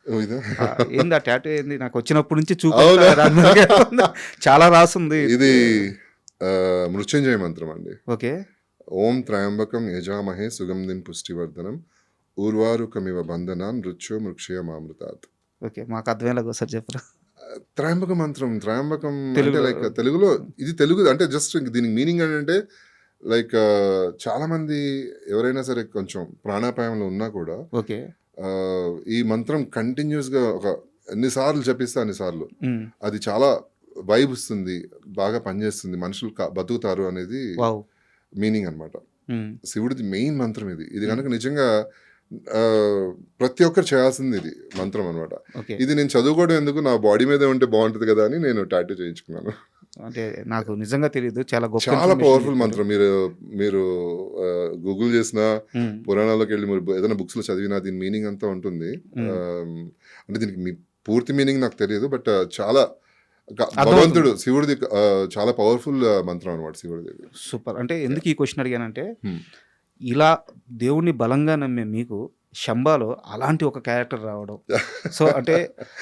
ఓ ఇదా? ఏంది ఆ టాటూ ఏంది? నాకు వచ్చినప్పటి నుంచి అవునా? చూపిస్తా దాని మీదకే ఉంది. చాలా రాసుంది. ఇది మృత్యుంజయ మంత్రం అండి. ఓకే. ఓం త్రయంబకం యజామహే సుగంధిం పుష్టివర్ధనం ఊర్వారుకమివ బంధనాన్ మృత్యు మృక్షయమామృతాత్. ఓకే. మాకు అర్థమయ్యేలాగా ఒకసారి చెప్పరా? త్రయంబక మంత్రం, త్రయంబకం అంటే తెలుగులో. లైక్ తెలుగులో ఇది తెలుగు అంటే జస్ట్ దీనికి మీనింగ్ ఏంటంటే లైక్ చాలా మంది ఎవరైనా సరే కొంచెం ప్రాణాపాయంలో ఉన్నా కూడా ఓకే. ఈ మంత్రం కంటిన్యూస్గా ఒక ఎన్నిసార్లు చెప్పిస్తే అన్నిసార్లు హ్మ్. అది చాలా వైబ్ ఇస్తుంది, బాగా పనిచేస్తుంది, మనుషులు బతుకుతారు అనేది వావ్! మీనింగ్ అన్నమాట. హ్మ్. శివుడిది మెయిన్ మంత్రం ఇది. ఇది హ్మ్. కనుక నిజంగా ప్రతి ఒక్కరు చేయాల్సింది ఇది మంత్రం అనమాట. ఓకే. ఇది నేను చదువుకోవడం ఎందుకు, నా బాడీ మీదే ఉంటే బాగుంటుంది కదా అని నేను టాటూ చేయించుకున్నాను. అంటే నాకు నిజంగా తెలీదు. చాలా గొప్ప చాలా ఇన్ఫర్మేషన్ పవర్ఫుల్ చెప్పారు. మంత్రం. మీరు మీరు గూగుల్ చేసినా, హ్మ్. పురాణాల్లోకి వెళ్ళి మీరు ఏదైనా బుక్స్లో చదివినా దీని మీనింగ్ అంతా ఉంటుంది. హ్మ్. అంటే దీనికి పూర్తి మీనింగ్ నాకు తెలియదు, బట్ చాలా అర్థమవుతుంది. భగవంతుడు శివుడిది చాలా పవర్ఫుల్ మంత్రం అనమాట శివుడిది. సూపర్. అంటే ఎందుకు ఈ క్వెషన్ అడిగానంటే, Hmm. ఇలా దేవుడిని బలంగా నమ్మే మీకు 'శంబా'లో అలాంటి ఒక క్యారెక్టర్ రావడం. సో, అంటే